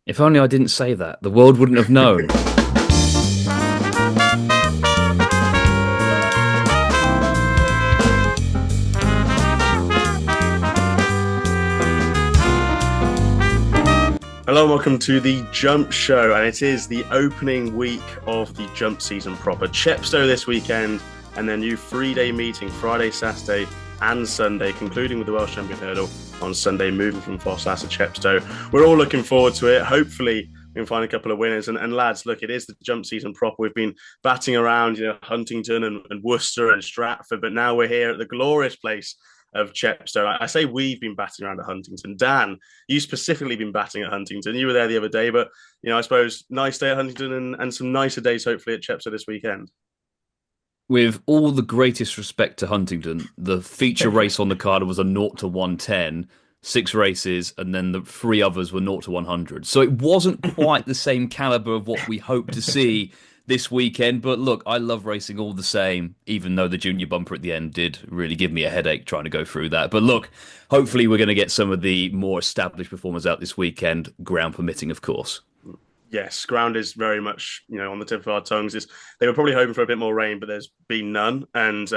If only I didn't say that, the world wouldn't have known. Hello and welcome to the Jump Show, and it is the opening week of the jump season proper. Chepstow this weekend, and their new three-day meeting, Friday, Saturday and Sunday, concluding with the Welsh Champion Hurdle on Sunday, moving from Fossas to Chepstow. We're all looking forward to it. Hopefully we can find a couple of winners. And lads, look, it is the jump season proper. We've been batting around, Huntingdon and Worcester and Stratford, but now we're here at the glorious place of Chepstow. I say we've been batting around at Huntingdon. Dan, you specifically been batting at Huntingdon. You were there the other day, but I suppose nice day at Huntingdon and some nicer days hopefully at Chepstow this weekend. With all the greatest respect to Huntingdon, the feature race on the card was a 0 to 110, 6 races, and then the 3 others were 0 to 100. So it wasn't quite the same caliber of what we hope to see this weekend. But look, I love racing all the same, even though the junior bumper at the end did really give me a headache trying to go through that. But look, hopefully we're going to get some of the more established performers out this weekend, ground permitting, of course. Yes, ground is very much on the tip of our tongues. They were probably hoping for a bit more rain, but there's been none, and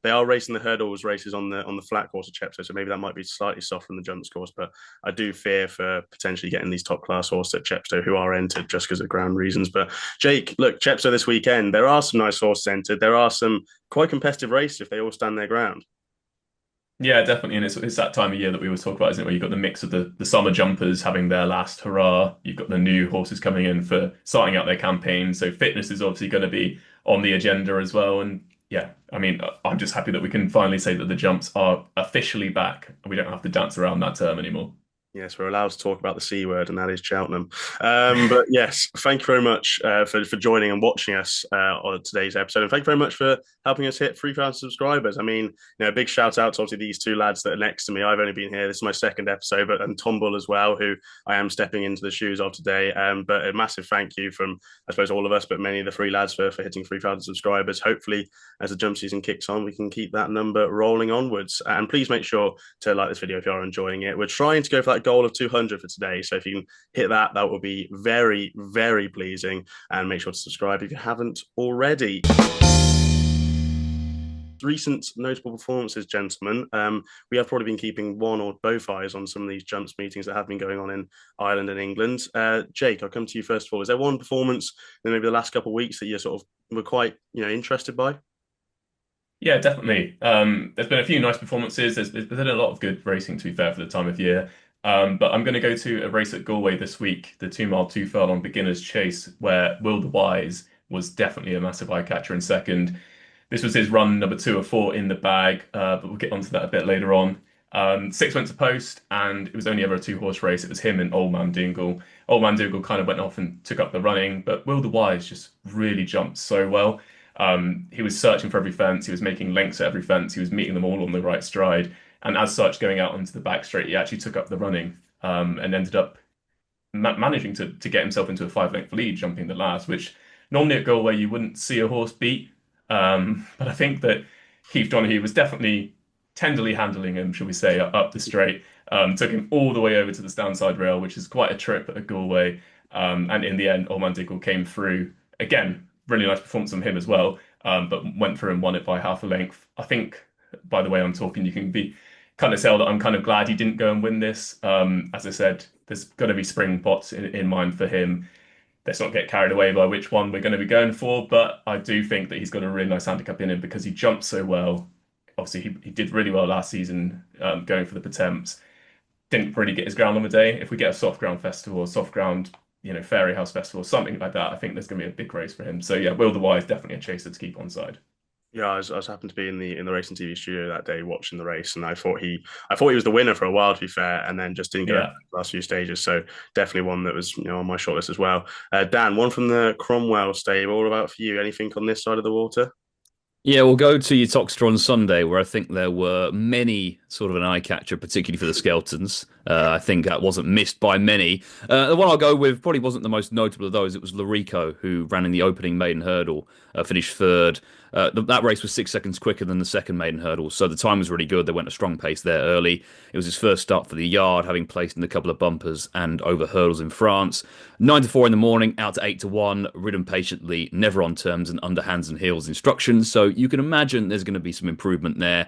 they are racing the hurdles races on the flat course of Chepstow, so maybe that might be slightly softer than the jumps course. But I do fear for potentially getting these top class horses at Chepstow who are entered just because of ground reasons. But Jake, look, Chepstow this weekend, there are some nice horses entered. There are some quite competitive races if they all stand their ground. Yeah, definitely. And it's that time of year that we always talk about, isn't it? Where you've got the mix of the summer jumpers having their last hurrah. You've got the new horses coming in for starting out their campaign. So fitness is obviously going to be on the agenda as well. And yeah, I mean, I'm just happy that we can finally say that the jumps are officially back and we don't have to dance around that term anymore. Yes, we're allowed to talk about the C word, and that is Cheltenham. But yes, thank you very much for joining and watching us on today's episode. And thank you very much for helping us hit 3,000 subscribers. I mean, a big shout out to obviously these two lads that are next to me. I've only been here. This is my second episode, and Tom Bull as well, who I am stepping into the shoes of today. But a massive thank you from, I suppose, all of us, but many of the three lads for hitting 3,000 subscribers. Hopefully, as the jump season kicks on, we can keep that number rolling onwards. And please make sure to like this video if you are enjoying it. We're trying to go for that goal of 200 for today. So if you can hit that, that will be very, very pleasing. And make sure to subscribe if you haven't already. Recent notable performances, gentlemen. We have probably been keeping one or both eyes on some of these jumps meetings that have been going on in Ireland and England. Jake, I'll come to you first of all. Is there one performance in maybe the last couple of weeks that you sort of were quite interested by? Yeah, definitely. There's been a few nice performances. There's been a lot of good racing, to be fair, for the time of year. But I'm going to go to a race at Galway this week, the 2 mile 2 furlong beginner's chase, where Will the Wise was definitely a massive eye catcher in second. This was his run number 2 of 4 in the bag, but we'll get onto that a bit later on. 6 went to post, and it was only ever a 2 horse race. It was him and Old Man Dingle. Old Man Dingle kind of went off and took up the running, but Will the Wise just really jumped so well. He was searching for every fence. He was making lengths at every fence. He was meeting them all on the right stride. And as such, going out onto the back straight, he actually took up the running and ended up managing to get himself into a 5 length lead, jumping the last, which normally at Galway you wouldn't see a horse beat. But I think that Keith Donaghy was definitely tenderly handling him, shall we say, up the straight. Took him all the way over to the standside rail, which is quite a trip at Galway. And in the end, Old Man Dingle came through. Again, really nice performance from him as well, but went through and won it by half a length. I think, by the way I'm talking, you can be kind of tell that I'm kind of glad he didn't go and win this. As I said, there's going to be spring pots in mind for him. Let's not get carried away by which one we're going to be going for, but I do think that he's got a really nice handicap in him because he jumped so well. Obviously, he did really well last season going for the Pertemps. Didn't really get his ground on the day. If we get a soft ground festival, a soft ground, Fairy House Festival, something like that, I think there's going to be a big race for him. So yeah, Will the Wise definitely a chaser to keep on side. Yeah, I was happened to be in the racing TV studio that day watching the race, and I thought he was the winner for a while, to be fair, and then just didn't get Yeah. the last few stages. So definitely one that was on my shortlist as well. Dan, one from the Cromwell stable. All about for you. Anything on this side of the water? Yeah, we'll go to your Toxtron Sunday, where I think there were many sort of an eye catcher, particularly for the Skeltons. I think that wasn't missed by many. The one I'll go with probably wasn't the most notable of those. It was Larico, who ran in the opening maiden hurdle, finished third. That race was 6 seconds quicker than the second maiden hurdle, so the time was really good. They went a strong pace there early. It was his first start for the yard, having placed in a couple of bumpers and over hurdles in France. 9 to 4 in the morning, out to 8 to 1, ridden patiently, never on terms and under hands and heels instructions. So you can imagine there's going to be some improvement there.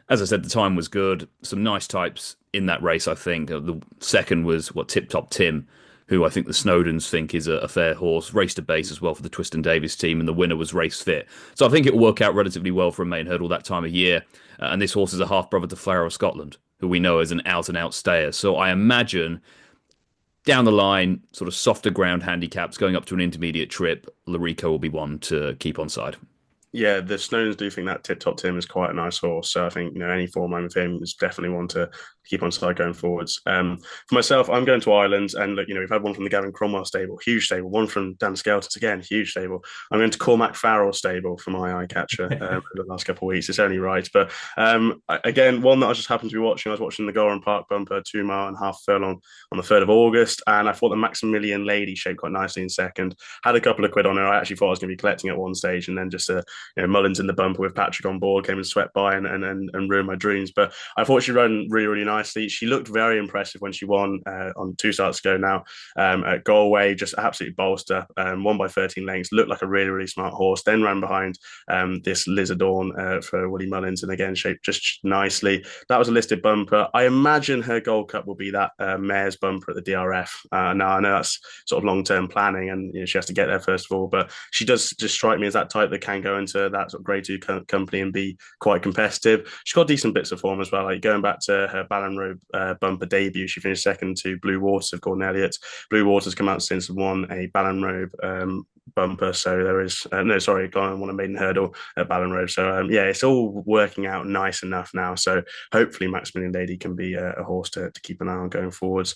As I said, the time was good. Some nice types in that race, I think. The second was Tip Top Tim, who I think the Snowdens think is a fair horse. Raced a base as well for the Twiston Davies team, and the winner was race fit. So I think it will work out relatively well for a main hurdle that time of year. And this horse is a half brother to Flower of Scotland, who we know is an out and out stayer. So I imagine down the line, sort of softer ground handicaps going up to an intermediate trip, Larico will be one to keep on side. Yeah, the Snowdens do think that Tip Top Tim is quite a nice horse. So I think, any form line with him is definitely one to keep on side going forwards. For myself, I'm going to Ireland, and we've had one from the Gavin Cromwell stable, huge stable, one from Dan Skelton's again, huge stable. I'm going to Cormac Farrell stable for my eye catcher over the last couple of weeks. It's only right. But again, one that I just happened to be watching, I was watching the Goran Park bumper 2.5 mile furlong on the 3rd of August, and I thought the Maximilian Lady shaped quite nicely in second. Had a couple of quid on her. I actually thought I was going to be collecting at one stage, and then just Mullins in the bumper with Patrick on board came and swept by and ruined my dreams. But I thought she ran really, really nicely. She looked very impressive when she won on 2 starts ago now at Galway, just absolutely bolster. Won by 13 lengths, looked like a really, really smart horse. Then ran behind this Lizardorn for Willie Mullins, and again shaped just nicely. That was a listed bumper. I imagine her Gold Cup will be that mare's bumper at the DRF. Now I know that's sort of long-term planning, and she has to get there first of all, but she does just strike me as that type that can go into that sort of grade 2 company and be quite competitive. She's got decent bits of form as well, like going back to her Ballinrobe bumper debut. She finished second to Blue Waters of Gordon Elliott. Blue Waters come out since won a Ballinrobe bumper, so there is Glenn won a maiden hurdle at Ballinrobe. So it's all working out nice enough now. So hopefully Maximilian Lady can be a horse to keep an eye on going forwards.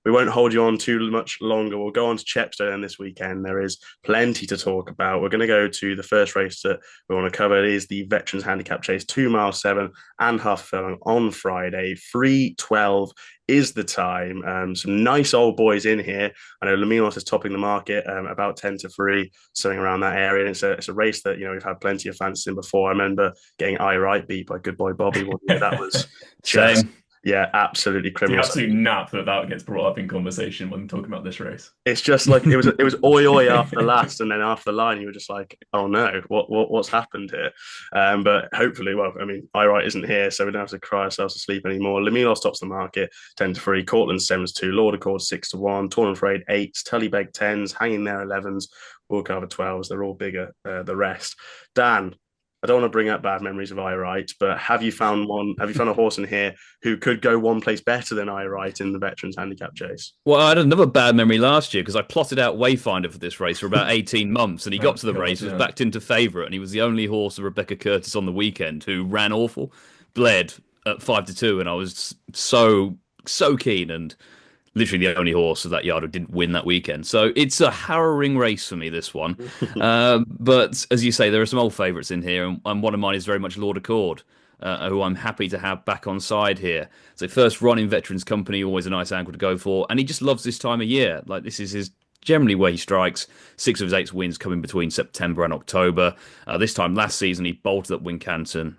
We won't hold you on too much longer. We'll go on to Chepstow then this weekend. There is plenty to talk about. We're going to go to the first race that we want to cover. It is the Veterans Handicap Chase, 2.7.5 furlong on Friday. 3:12 is the time. Some nice old boys in here. I know Laminos is topping the market, about 10-3, something around that area. And it's a race that we've had plenty of fans in before. I remember getting I Right beat by Good Boy Bobby one year. That was just... Same. Yeah, absolutely criminal. The absolute nap that gets brought up in conversation when talking about this race. It's just like it was oi oi after the last, and then after the line, you were just like, oh no, what's happened here? But hopefully, I Right isn't here, so we don't have to cry ourselves to sleep anymore. Lamilos tops the market 10-3, Cortland 7-2, Lord Accord 6-1, Torn and Frayed 8s, Tullybeg 10s, Hanging There 11s, Woolcarver 12s. They're all bigger. The rest. Dan, I don't want to bring up bad memories of I Right, but have you found a horse in here who could go one place better than I Right in the Veterans Handicap Chase? Well, I had another bad memory last year because I plotted out Wayfinder for this race for about 18 months, and he got to the race, was backed into favourite, and he was the only horse of Rebecca Curtis on the weekend who ran awful, bled at 5-2, and I was so keen, and literally the only horse of that yard who didn't win that weekend. So it's a harrowing race for me, this one. But as you say, there are some old favourites in here, and one of mine is very much Lord Accord, who I'm happy to have back on side here. So first run in Veterans Company, always a nice angle to go for, and he just loves this time of year. Like, this is his generally where he strikes. 6 of his 8 wins coming between September and October. This time last season, he bolted up Wincanton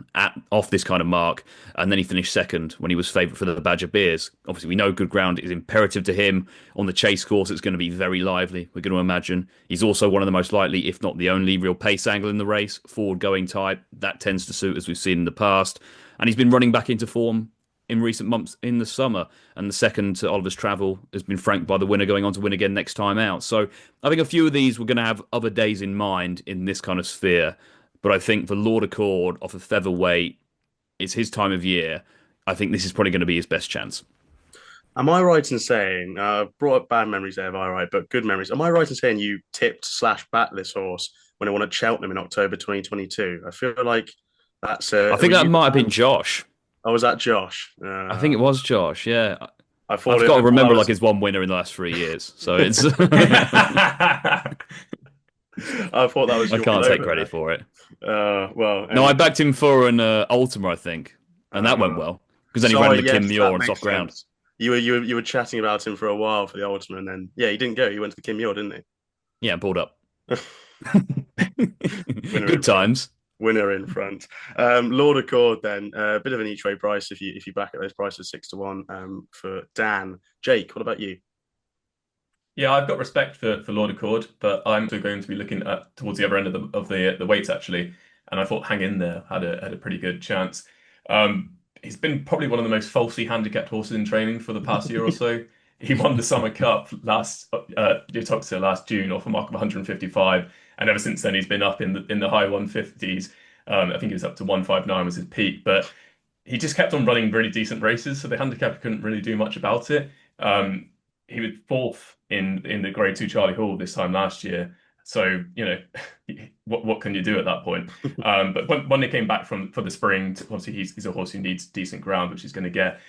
off this kind of mark, and then he finished second when he was favourite for the Badger Beers. Obviously, we know good ground is imperative to him. On the chase course, it's going to be very lively, we're going to imagine. He's also one of the most likely, if not the only, real pace angle in the race, forward-going type. That tends to suit, as we've seen in the past. And he's been running back into form in recent months in the summer, and the second to Oliver's Travel has been franked by the winner going on to win again next time out. So I think a few of these we're going to have other days in mind in this kind of sphere, but I think for Lord Accord off of featherweight, it's his time of year. I think this is probably going to be his best chance. Am I right in saying, brought up bad memories there of I Right, but good memories. Am I right in saying you tipped/backed this horse when it won at Cheltenham in October 2022? I feel like that's... I think that might have been Josh. Oh, was that Josh? I think it was Josh, yeah. I've got to remember like his one winner in the last 3 years. So it's... I thought that was I your can't take blow credit there. for it. Well, No, I anyway. backed him for an Ultima, I think, and that went Uh, well because then he ran sorry, the Kim yes, Muir that on soft makes ground. sense. You were chatting about him for a while for the Ultimate, and then yeah, he didn't go. He went to the Kim Muir, didn't Yeah, pulled up. he? Winner Good in front. times. Winner in front. Lord Accord then a bit of an each way price if you back at those prices 6 to 1 for Dan. Jake, what about you? Yeah, I've got respect for Lord Accord, but I'm also going to be looking at towards the other end of the weights actually, and I thought Hang In There had a pretty good chance. He's been probably one of the most falsely handicapped horses in training for the past year or so. He won the Summer Cup last June off a mark of 155, and ever since then he's been up in the high 150s. I think he was up to 159 was his peak, but he just kept on running really decent races, so the handicapper couldn't really do much about it. Um, he was fourth in the Grade Two Charlie Hall this time last year. So what can you do at that point? But when they came back for the spring, obviously he's a horse who needs decent ground, which he's going to get.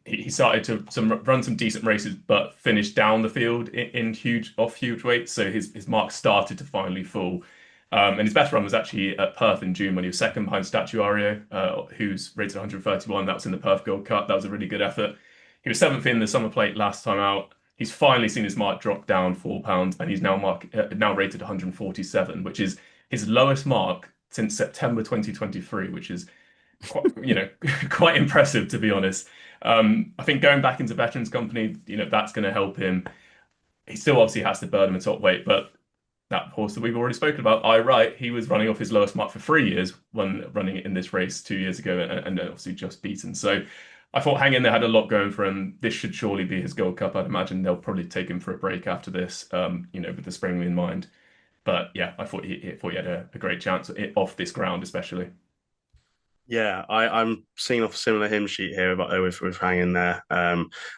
He started to run some decent races, but finished down the field in huge weights. So his mark started to finally fall. And his best run was actually at Perth in June when he was second behind Statuario, who's rated 131. That was in the Perth Gold Cup. That was a really good effort. He was seventh in the Summer Plate last time out. He's finally seen his mark drop down £4, and he's now rated 147, which is his lowest mark since September 2023, which is quite, quite impressive to be honest. I think going back into Veterans Company, that's going to help him. He still obviously has to burn him a top weight, but that horse that we've already spoken about, I right, he was running off his lowest mark for 3 years when running it in this race 2 years ago, and obviously just beaten. So I thought Hang In There had a lot going for him. This should surely be his Gold Cup. I'd imagine they'll probably take him for a break after this, with the spring in mind. But yeah, I thought he had a great chance off this ground, especially. Yeah, I'm seeing off a similar hymn sheet here with Hang In There.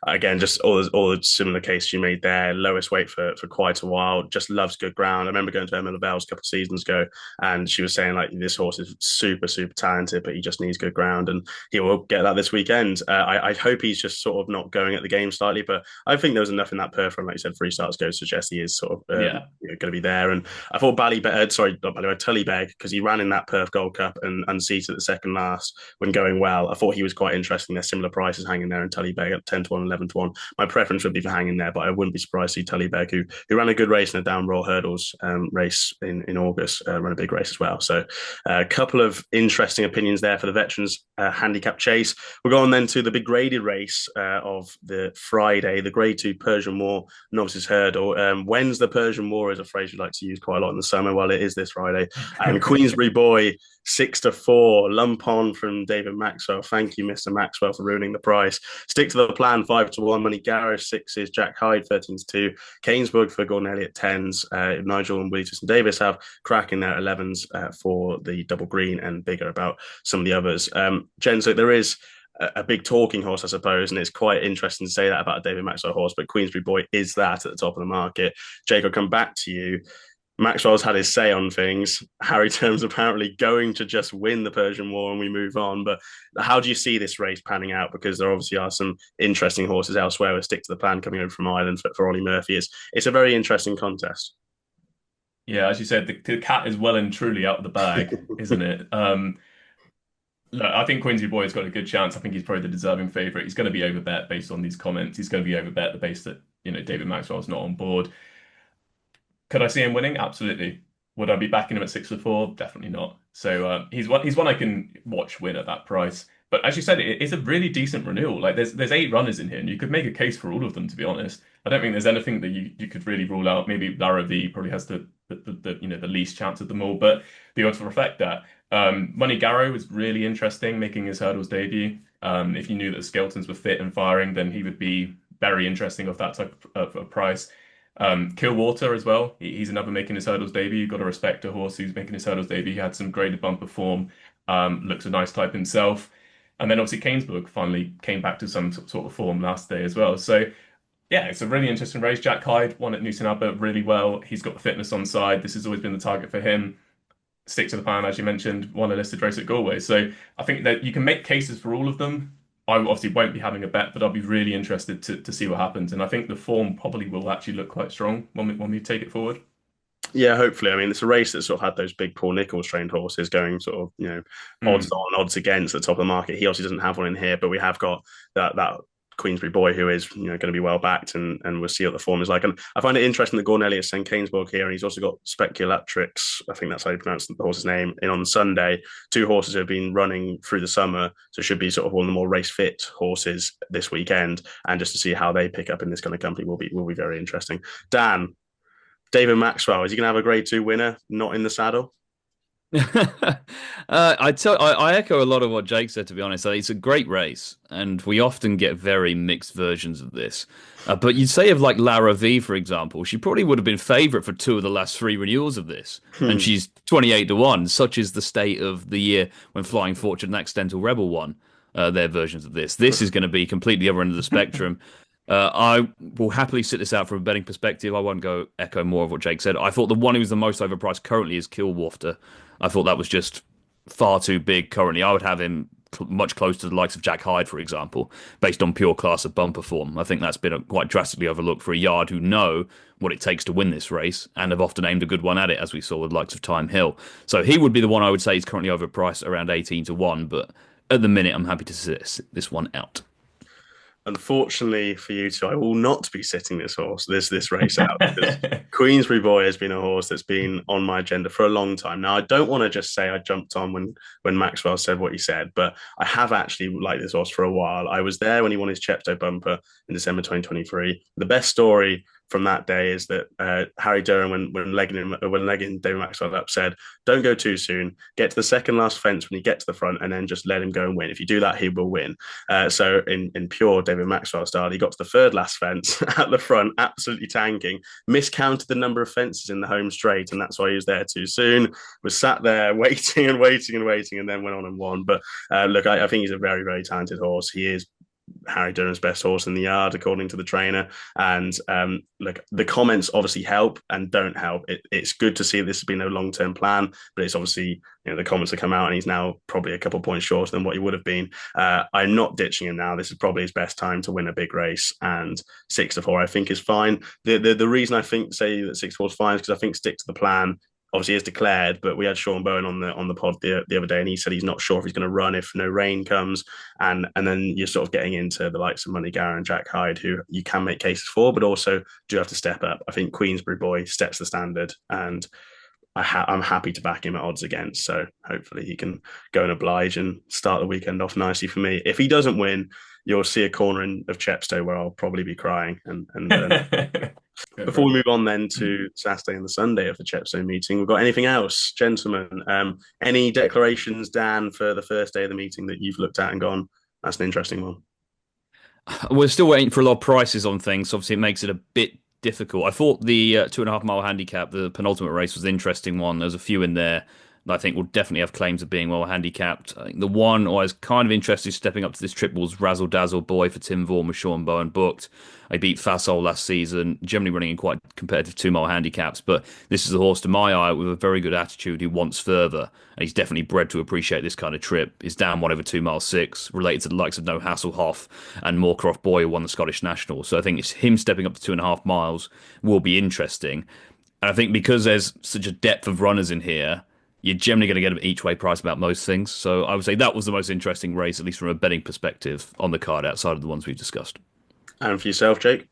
Again, just all the similar case you made there. Lowest weight for quite a while. Just loves good ground. I remember going to Emma Lavell's a couple of seasons ago, and she was saying like this horse is super talented, but he just needs good ground, and he will get that this weekend. I hope he's just sort of not going at the game slightly, but I think there was enough in that Perth run, like you said, 3 starts go to suggest he is sort of Yeah. going to be there. And I thought Tullybeg, because he ran in that Perth Gold Cup and unseated at the second last when going well. I thought he was quite interesting. There's similar prices Hanging There and Tullybeg at 10 to 1, 11 to 1. My preference would be for Hanging There, but I wouldn't be surprised to see Tullybeg, who ran a good race in the Down Royal Hurdles race in August, run a big race as well. So a couple of interesting opinions there for the Veterans Handicap Chase. We'll go on then to the big graded race of the Friday, the Grade 2 Persian War Novices Hurdle. When's the Persian War is a phrase we like to use quite a lot in the summer. Well, it is this Friday. And Queensbury Boy 6 to 4, lump on from David Maxwell. Thank you, Mr. Maxwell, for ruining the price. Stick to the plan 5 to 1. Money Gareth 6s, Jack Hyde 13 to 2, Canesburg for Gordon Elliott 10s. Nigel and Willie and Davis have cracking their 11s for the double green and bigger about some of the others. Jen, so there is a big talking horse, I suppose, and it's quite interesting to say that about a David Maxwell horse, but Queensbury Boy is that at the top of the market. Jake, I'll come back to you. Maxwell's had his say on things. Harry Term's apparently going to just win the Persian War and we move on. But how do you see this race panning out? Because there obviously are some interesting horses elsewhere with Stick to the Plan coming over from Ireland for Ollie Murphy. It's a very interesting contest. Yeah, as you said, the cat is well and truly out of the bag, isn't it? Look, I think Quincy Boy's got a good chance. I think he's probably the deserving favourite. He's going to be overbet based on these comments. He's going to be overbet the base that, David Maxwell's not on board. Could I see him winning? Absolutely. Would I be backing him at 6 to 4? Definitely not. So he's one I can watch win at that price. But as you said, it's a really decent renewal. Like there's 8 runners in here, and you could make a case for all of them. To be honest, I don't think there's anything that you could really rule out. Maybe Lara V probably has the least chance of them all, but the odds reflect that. Money Garrow was really interesting, making his hurdles debut. If you knew that the Skeltons were fit and firing, then he would be very interesting off that type of price. Killwater as well. He's another making his hurdles debut. You've got to respect a horse who's making his hurdles debut. He had some graded bumper form. Looks a nice type himself. And then obviously Canesburg finally came back to some sort of form last day as well. So yeah, it's a really interesting race. Jack Hyde won at Newton Abbot really well. He's got the fitness on side. This has always been the target for him. Stick to the plan, as you mentioned, won a listed race at Galway. So I think that you can make cases for all of them. I obviously won't be having a bet, but I'll be really interested to see what happens. And I think the form probably will actually look quite strong when we take it forward. Yeah, hopefully. I mean, it's a race that sort of had those big Paul Nicholls trained horses going sort of, odds Mm. on, odds against at the top of the market. He obviously doesn't have one in here, but we have got that Queensbury boy who is, going to be well backed, and we'll see what the form is like. And I find it interesting that Gordon Elliott's St. Canesburg here, and he's also got Speculatrix, I think that's how you pronounce the horse's name, in on Sunday. Two horses who have been running through the summer, so should be sort of one of the more race fit horses this weekend. And just to see how they pick up in this kind of company will be very interesting. Dan, David Maxwell, is he going to have a Grade Two winner? Not in the saddle. I echo a lot of what Jake said. To be honest, it's a great race, and we often get very mixed versions of this. But you'd say of like Lara V, for example, she probably would have been favourite for two of the last three renewals of this, and Hmm. she's 28-1. Such is the state of the year when Flying Fortune and Accidental Rebel won their versions of this. This is going to be completely the other end of the spectrum. I will happily sit this out from a betting perspective. I won't go echo more of what Jake said. I thought the one who's the most overpriced currently is Killwafter. I thought that was just far too big currently. I would have him much closer to the likes of Jack Hyde, for example, based on pure class of bumper form. I think that's been quite drastically overlooked for a yard who know what it takes to win this race and have often aimed a good one at it, as we saw with the likes of Time Hill. So he would be the one I would say is currently overpriced around 18-1, but at the minute I'm happy to sit this one out. Unfortunately for you two, I will not be sitting this race out, because Queensbury Boy has been a horse that's been on my agenda for a long time. Now, I don't want to just say I jumped on when Maxwell said what he said, but I have actually liked this horse for a while. I was there when he won his Chepstow bumper in December 2023. The best story from that day is that Harry Durham, when legging David Maxwell up, said, "Don't go too soon. Get to the second last fence when you get to the front, and then just let him go and win. If you do that, he will win." So in pure David Maxwell style, he got to the third last fence at the front, absolutely tanking, miscounted the number of fences in the home straight, and that's why he was there too soon. Was sat there waiting and waiting and waiting, and then went on and won. But look, I think he's a very, very talented horse. He is Harry Durham's best horse in the yard, according to the trainer. And look, the comments obviously help and don't help. It's good to see this has been a long-term plan, but it's obviously, the comments have come out and he's now probably a couple of points shorter than what he would have been. I'm not ditching him now. This is probably his best time to win a big race, and 6-4 I think is fine. The reason I say that 6-4 is fine is because I think stick to the plan obviously is declared, but we had Sean Bowen on the pod the other day, and he said he's not sure if he's going to run if no rain comes, and then you're sort of getting into the likes of Money Gara and Jack Hyde, who you can make cases for, but also do have to step up. I think Queensbury Boy steps the standard, and I'm happy to back him at odds against. So hopefully he can go and oblige and start the weekend off nicely for me. If he doesn't win, you'll see a corner of Chepstow where I'll probably be crying, and before we move on then to Saturday and the Sunday of the Chepstow meeting, we've got anything else, gentlemen? Any declarations, Dan, for the first day of the meeting that you've looked at and gone, that's an interesting one? We're still waiting for a lot of prices on things. So obviously, it makes it a bit difficult. I thought the 2.5 mile handicap, the penultimate race, was an interesting one. There's a few in there that I think will definitely have claims of being well handicapped. I think the one I was kind of interested stepping up to this trip was Razzle Dazzle Boy for Tim Vaughan with Sean Bowen booked. I beat Fasol last season, generally running in quite competitive 2 mile handicaps, but this is a horse to my eye with a very good attitude who wants further, and he's definitely bred to appreciate this kind of trip. He's down 1/2 miles 6, related to the likes of No Hasselhoff and Moorcroft Boy, who won the Scottish National. So I think it's him stepping up to 2.5 miles will be interesting. And I think because there's such a depth of runners in here, you're generally going to get an each way price about most things. So I would say that was the most interesting race, at least from a betting perspective, on the card outside of the ones we've discussed. And for yourself, Jake?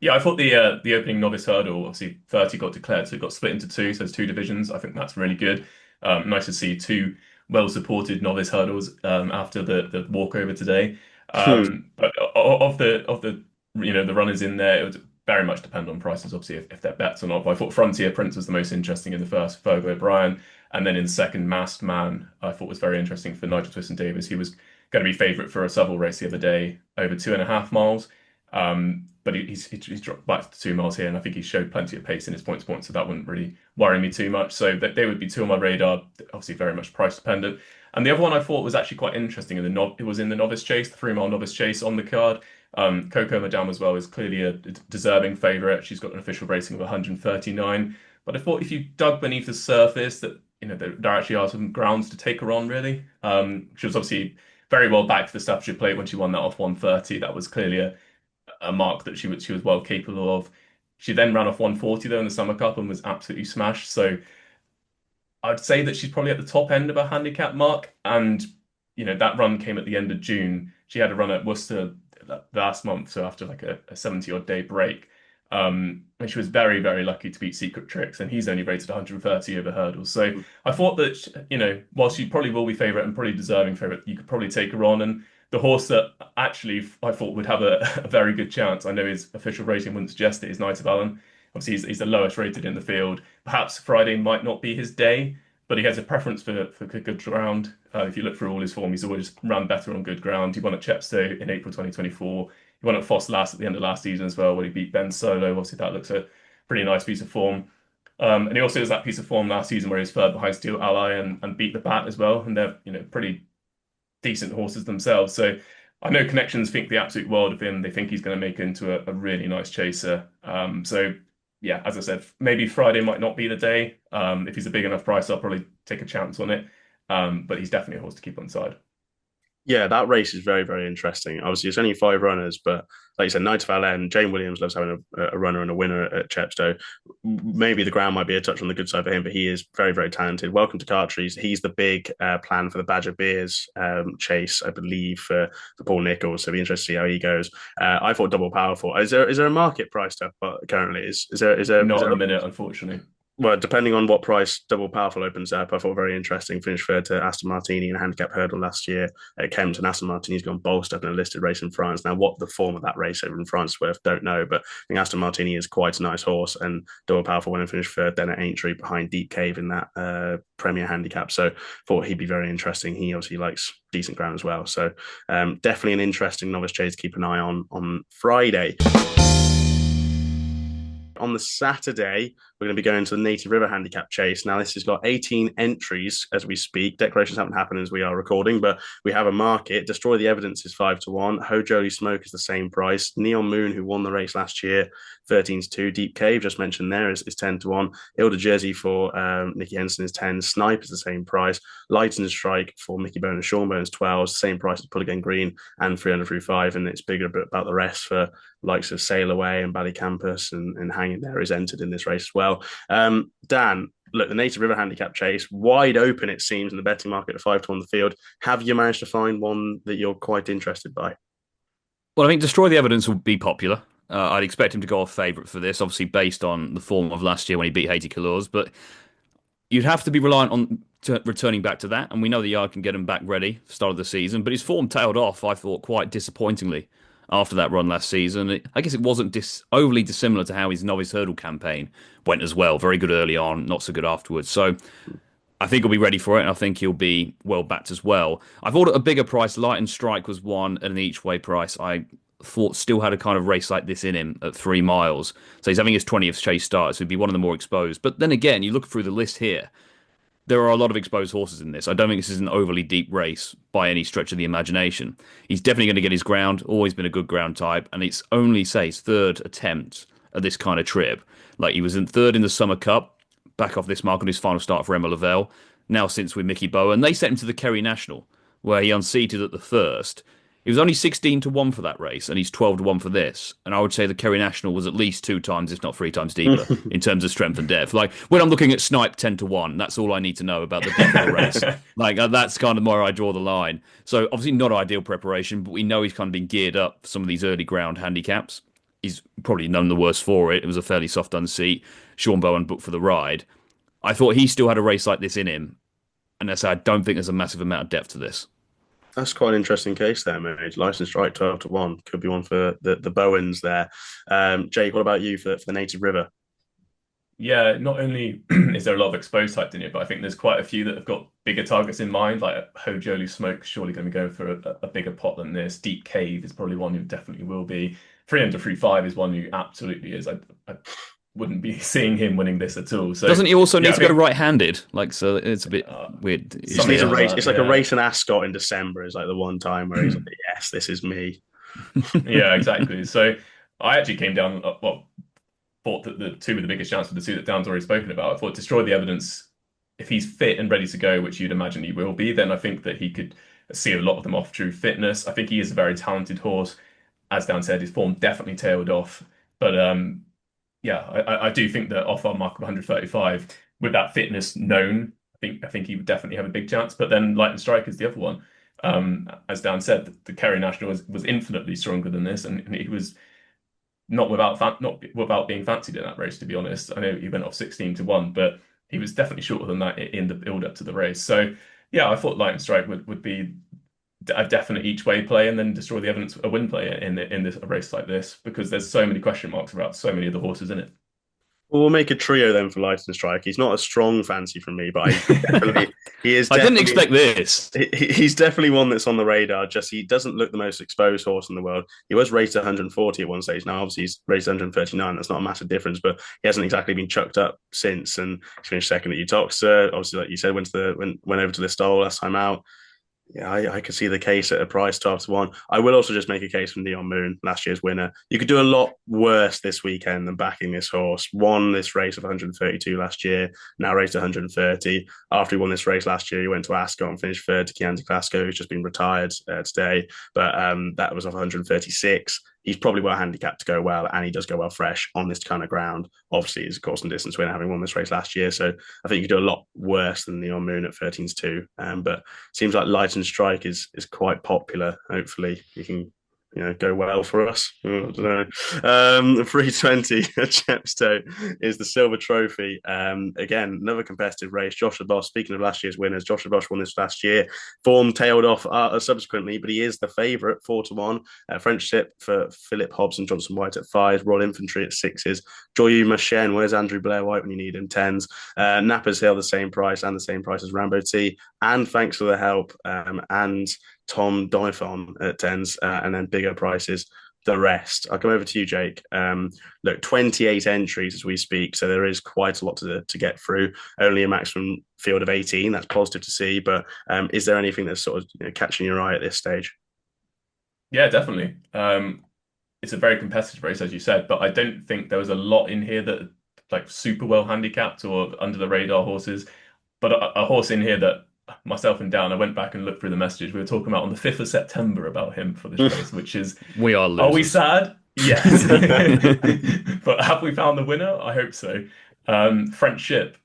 Yeah, I thought the opening novice hurdle, obviously 30 got declared, so it got split into two, so there's two divisions. I think that's really good. Nice to see two well-supported novice hurdles after the walkover today. But of the the runners in there, it would very much depend on prices, obviously, if they're bets or not. But I thought Frontier Prince was the most interesting in the first, Fergo O'Brien, and then in second, Masked Man, I thought was very interesting for Nigel Twiston-Davies. He was going to be favourite for a Seville race the other day, over 2.5 miles. But he's dropped back to 2 miles here, and I think he showed plenty of pace in his point to point, so that wouldn't really worry me too much. So they would be two on my radar, obviously very much price dependent. And the other one I thought was actually quite interesting it was in the novice chase, the 3 mile novice chase on the card. Coco Madame as well is clearly a deserving favourite. She's got an official rating of 139. But I thought if you dug beneath the surface, that there actually are some grounds to take her on, really. She was obviously very well back for the Staffordshire Plate when she won that off 130. That was clearly a mark that she was well capable of. She then ran off 140 though in the Summer Cup and was absolutely smashed. So I'd say that she's probably at the top end of her handicap mark. And, that run came at the end of June. She had a run at Worcester last month, so after like a 70 odd day break. And she was very, very lucky to beat Secret Tricks, and he's only rated 130 over hurdles. So I thought that, while she probably will be favourite and probably deserving favourite, you could probably take her on. And the horse that actually I thought would have a very good chance, I know his official rating wouldn't suggest it, is Knight of Allen. Obviously, he's the lowest rated in the field. Perhaps Friday might not be his day, but he has a preference for good ground. If you look through all his form, he's always run better on good ground. He won at Chepstow in April 2024. He won at Foss last at the end of last season as well, where he beat Ben Solo. Obviously, that looks a pretty nice piece of form. And he also has that piece of form last season where he was third behind Steel Ally and beat the Bat as well. And they're pretty decent horses themselves. So I know connections think the absolute world of him. They think he's going to make it into a really nice chaser. So yeah, as I said, maybe Friday might not be the day. If he's a big enough price, I'll probably take a chance on it. But he's definitely a horse to keep on side. Yeah, that race is very, very interesting. Obviously, it's only 5 runners, but like you said, Knight of Allen, Jane Williams loves having a runner and a winner at Chepstow. Maybe the ground might be a touch on the good side for him, but he is very, very talented. Welcome to Cartrees. He's the big plan for the Badger Beers chase, I believe, for Paul Nichols. So it'll be interesting to see how he goes. I thought double powerful. Is there a market priced up currently? Not at the minute, unfortunately. Well, depending on what price Double Powerful opens up, I thought very interesting. Finished third to Aston Martini in a handicap hurdle last year at Kempton. Aston Martini's gone bolstered in a listed race in France. Now, what the form of that race over in France is worth, don't know. But I think Aston Martini is quite a nice horse, and Double Powerful went and finished third then at Aintree behind Deep Cave in that Premier handicap. So thought he'd be very interesting. He obviously likes decent ground as well. So definitely an interesting novice chase to keep an eye on Friday. On the Saturday, we're going to be going to the Native River Handicap Chase. Now, this has got 18 entries as we speak. Declarations haven't happened as we are recording, but we have a market. Destroy the Evidence is 5-1. Ho Jolie Smoke is the same price. Neon Moon, who won the race last year, 13-2. Deep Cave, just mentioned there, is 10-1. Ilda Jersey for Nicky Henson is 10. Snipe is the same price. Lighten Strike for Mickey Bone and Sean Bone is 12. Same price as Pull Again Green and 300 through 5. And it's bigger about the rest for likes of Sail Away and Ballycampus and Hanging There is entered in this race as well. Dan, look, the Native River Handicap Chase, wide open, it seems, in the betting market at 5-1 the field. Have you managed to find one that you're quite interested by? Well, I think Destroy the Evidence will be popular. I'd expect him to go off favourite for this, obviously based on the form of last year when he beat Haiti Colours. But you'd have to be reliant on returning back to that. And we know the yard can get him back ready for the start of the season. But his form tailed off, I thought, quite disappointingly after that run last season. I guess it wasn't overly dissimilar to how his novice hurdle campaign went as well. Very good early on, not so good afterwards. So I think he'll be ready for it, and I think he'll be well backed as well. I thought at a bigger price, Light and Strike was one at an each way price. I thought still had a kind of race like this in him at 3 miles. So he's having his 20th chase start, so he'd be one of the more exposed. But then again, you look through the list here, there are a lot of exposed horses in this. I don't think this is an overly deep race by any stretch of the imagination. He's definitely going to get his ground, always been a good ground type, and it's only, say, his third attempt at this kind of trip. Like, he was in third in the Summer Cup, back off this mark on his final start for Emma Lavelle, now since with Mickey Bowen. They sent him to the Kerry National, where he unseated at the first. He was only 16-1 for that race, and he's 12-1 for this. And I would say the Kerry National was at least 2 times, if not 3 times deeper in terms of strength and depth. Like, when I'm looking at Snipe 10-1, that's all I need to know about the depth of the race. Like, that's kind of where I draw the line. So obviously not ideal preparation, but we know he's kind of been geared up for some of these early ground handicaps. He's probably none the worse for it. It was a fairly soft unseat. Sean Bowen booked for the ride. I thought he still had a race like this in him. And I don't think there's a massive amount of depth to this. That's quite an interesting case there, mate. License strike 12-1 could be one for the Bowens there. Jake, what about you for the Native River? Yeah, not only is there a lot of exposed types in it, but I think there's quite a few that have got bigger targets in mind. Like Ho Jolie Smoke, surely going to be going for a bigger pot than this. Deep Cave is probably one who definitely will be. 300-5 is one who absolutely is. I wouldn't be seeing him winning this at all. So doesn't he also need to go right-handed? Like, so it's a bit weird. It's a race. It's like a race in Ascot in December. Is like the one time where he's like, "Yes, this is me." Yeah, exactly. So I actually came down. Thought that the two with the biggest chance were the two that Dan's already spoken about. I thought Destroy the Evidence. If he's fit and ready to go, which you'd imagine he will be, then I think that he could see a lot of them off true fitness. I think he is a very talented horse. As Dan said, his form definitely tailed off, but yeah, I do think that off our mark of 135, with that fitness known, I think he would definitely have a big chance. But then Light and Strike is the other one. As Dan said, the Kerry National was infinitely stronger than this, and he was not without being fancied in that race. To be honest, I know he went off 16-1, but he was definitely shorter than that in the build up to the race. So yeah, I thought Light and Strike would be a definite each way play, and then Destroy the Evidence a win play in this a race like this, because there's so many question marks about so many of the horses in it. Well, we'll make a trio then for Light and Strike. He's not a strong fancy from me, but he is I didn't definitely expect this. he's definitely one that's on the radar. Just he doesn't look the most exposed horse in the world. He was rated 140 at one stage. Now, obviously, he's rated 139. That's not a massive difference, but he hasn't exactly been chucked up since. And he's finished second at Uttoxeter. Obviously, like you said, went over to the stall last time out. Yeah, I could see the case at a price 12-1. I will also just make a case for Neon Moon, last year's winner. You could do a lot worse this weekend than backing this horse. Won this race of 132 last year, now rated 130. After he won this race last year, he went to Ascot and finished third to Chianti Classico, who's just been retired today. But that was off 136. He's probably well handicapped to go well, and he does go well fresh on this kind of ground. Obviously, he's a course and distance winner, having won this race last year. So I think you could do a lot worse than Neon Moon at 13-2. But seems like Light and Strike is quite popular. Hopefully, he can go well for us. I don't know. 320 at Chepstow is the Silver Trophy. Again, another competitive race. Joshua Bosch, speaking of last year's winners, Joshua Bosch won this last year. Form tailed off subsequently, but he is the favourite, 4-1. Friendship for Philip Hobbs and Johnson White at 5s. Royal Infantry at 6s. Joyu Machen, where's Andrew Blair White when you need him? 10s. Napper's Hill, the same price, and the same price as Rambo T. And thanks for the help. And Tom Donifon at 10s, and then bigger prices, the rest. I'll come over to you, Jake. Look, 28 entries as we speak, so there is quite a lot to get through. Only a maximum field of 18. That's positive to see, but is there anything that's sort of catching your eye at this stage? Yeah, definitely. It's a very competitive race, as you said, but I don't think there was a lot in here that like super well handicapped or under the radar horses. But a horse in here that myself and Dan, I went back and looked through the messages. We were talking about on the 5th of September about him for this race, which is, We are are we losers. sad? Yes. But have we found the winner? I hope so. Friendship.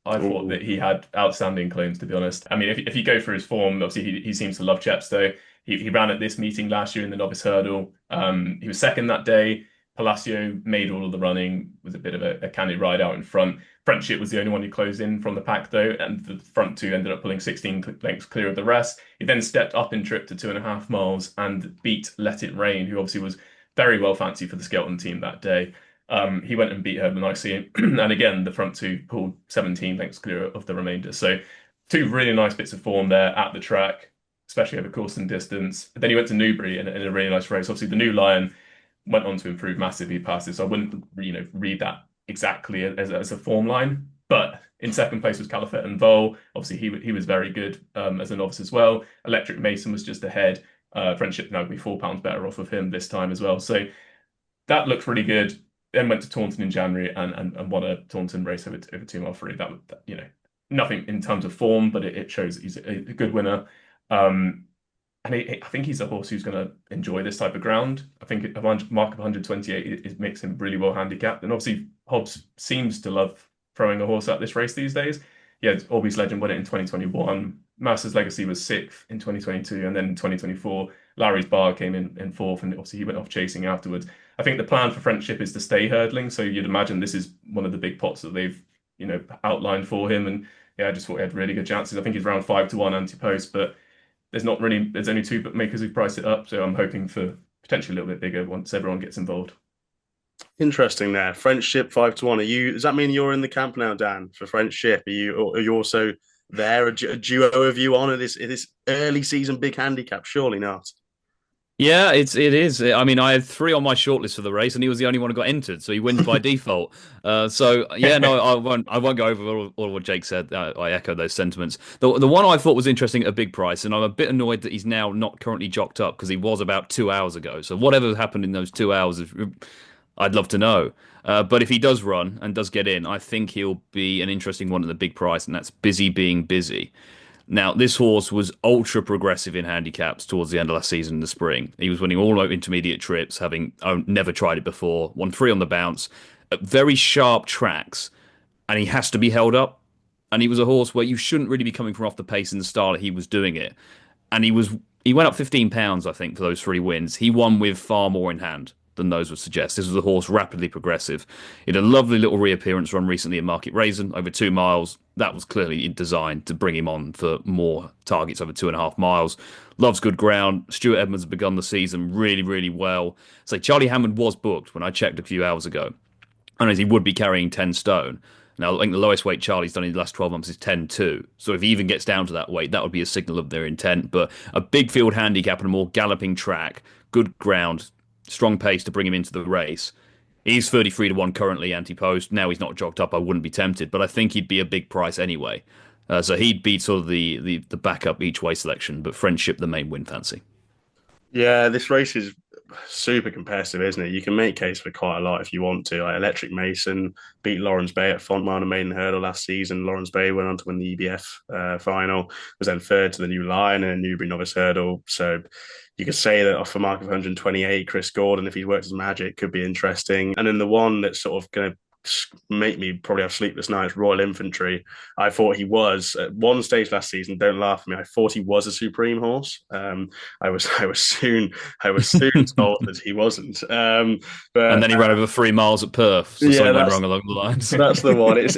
I thought that he Ooh. had outstanding claims, to be honest. I mean, if you go through his form, obviously he seems to love Chepstow. He ran at this meeting last year in the novice hurdle. He was second that day. Palacio made all of the running, was a bit of a canny ride out in front. Friendship was the only one who closed in from the pack, though, and the front two ended up pulling 16 lengths clear of the rest. He then stepped up in trip to 2.5 miles and beat Let It Rain, who obviously was very well fancied for the Skelton team that day. He went and beat her nicely. And again, the front two pulled 17 lengths clear of the remainder. So two really nice bits of form there at the track, especially over course and distance. Then he went to Newbury in a really nice race. Obviously, the New Lion went on to improve massively past this. So I wouldn't, read that exactly as a form line. But in second place was Califett and Vol. Obviously, he was very good as a novice as well. Electric Mason was just ahead. Friendship now would be £4 better off of him this time as well. So that looks really good. Then went to Taunton in January and won a Taunton race over 2 mile free. Nothing in terms of form, but it shows that he's a good winner. And I think he's a horse who's going to enjoy this type of ground. I think a mark of 128 makes him really well handicapped. And obviously, Hobbs seems to love throwing a horse at this race these days. Yeah, Orby's Legend won it in 2021. Master's Legacy was sixth in 2022. And then in 2024, Larry's Bar came in fourth. And obviously, he went off chasing afterwards. I think the plan for Friendship is to stay hurdling. So you'd imagine this is one of the big pots that they've, outlined for him. And yeah, I just thought he had really good chances. I think he's around 5-1 Ante-Post, but there's only two bookmakers who price it up. So I'm hoping for potentially a little bit bigger once everyone gets involved. Interesting there. Friendship 5-1. Does that mean you're in the camp now, Dan, for Friendship? Are you also there, a duo of you on this early season big handicap? Surely not. Yeah, it is. I mean, I had three on my shortlist for the race, and he was the only one who got entered, so he wins by default. So yeah, no, I won't go over all what Jake said. I echo those sentiments. The one I thought was interesting at a big price, and I'm a bit annoyed that he's now not currently jocked up because he was about 2 hours ago. So whatever happened in those 2 hours, I'd love to know. But if he does run and does get in, I think he'll be an interesting one at the big price, and that's Busy Being Busy. Now, this horse was ultra progressive in handicaps towards the end of last season in the spring. He was winning all intermediate trips, having never tried it before, won 3 on the bounce, at very sharp tracks, and he has to be held up. And he was a horse where you shouldn't really be coming from off the pace in the style that he was doing it. And he went up £15, I think, for those 3 wins. He won with far more in hand than those would suggest. This was a horse rapidly progressive. He had a lovely little reappearance run recently at Market Raisin over 2 miles. That was clearly designed to bring him on for more targets over 2.5 miles. Loves good ground. Stuart Edmonds has begun the season really, really well. So Charlie Hammond was booked when I checked a few hours ago. And as he would be carrying 10 stone. Now, I think the lowest weight Charlie's done in the last 12 months is 10.2. So if he even gets down to that weight, that would be a signal of their intent. But a big field handicap and a more galloping track, good ground, strong pace to bring him into the race. He's 33 to 1 currently, Ante-Post. Now he's not jocked up, I wouldn't be tempted, but I think he'd be a big price anyway. So he'd be sort of the backup each way selection, but Friendship the main win fancy. Yeah, this race is super competitive, isn't it? You can make case for quite a lot if you want to. Like Electric Mason beat Lawrence Bay at Fontmile Maiden Hurdle last season. Lawrence Bay went on to win the EBF final, was then third to the New Lion and Newbury Novice Hurdle. So you could say that off a mark of 128, Chris Gordon, if he works his magic, could be interesting. And then the one that's sort of going to make me probably have sleepless nights, Royal Infantry. I thought he was at one stage last season. Don't laugh at me. I thought he was a supreme horse. I was soon told that he wasn't. But And then he ran over 3 miles at Perth, so something went wrong along the lines. That's the one. It's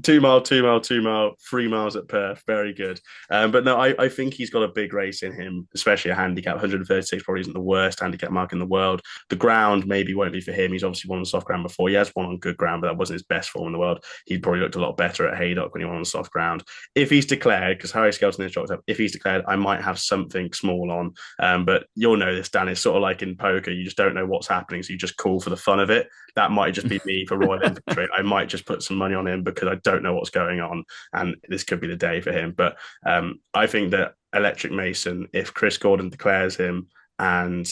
2 mile, 2 mile, 2 mile, 3 miles at Perth. Very good. But no, I think he's got a big race in him, especially a handicap. 136 probably isn't the worst handicap mark in the world. The ground maybe won't be for him. He's obviously won on soft ground before. He has won on good ground, but that wasn't his best form in the world. He probably looked a lot better at Haydock when he won on soft ground. If he's declared, because Harry Skelton is chalked up, if he's declared, I might have something small on. But you'll know this, Dan. It's sort of like in poker. You just don't know what's happening, so you just call for the fun of it. That might just be me for Royal Infantry. I might just put some money on him because I don't know what's going on, and this could be the day for him. But I think that Electric Mason, if Chris Gordon declares him, and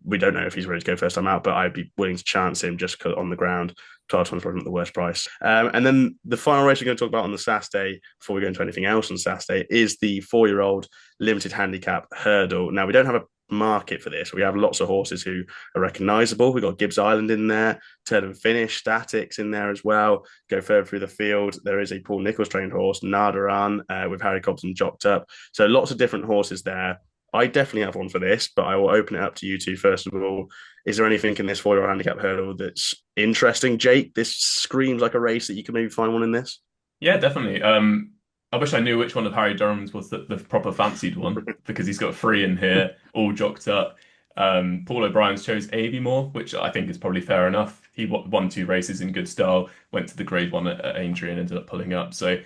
we don't know if he's ready to go first time out, but I'd be willing to chance him just on the ground. 12 times probably not the worst price. And then the final race we're going to talk about on the Saturday, before we go into anything else on Saturday, is the 4-year-old limited handicap hurdle. Now, we don't have a market for this. We have lots of horses who are recognisable. We've got Gibbs Island in there, Turn and Finish, Statics in there as well. Go further through the field, there is a Paul Nichols trained horse, Nardaran, with Harry Cobson jocked up. So lots of different horses there. I definitely have one for this, but I will open it up to you two first of all. Is there anything in this 4-year-old handicap hurdle that's interesting, Jake? This screams like a race that you could maybe find one in this. Yeah, definitely. I wish I knew which one of Harry Durham's was the proper fancied one because he's got 3 in here, all jocked up. Paul O'Brien's chose Aviemore, which I think is probably fair enough. He won 2 races in good style, went to the Grade 1 at Aintree and ended up pulling up. So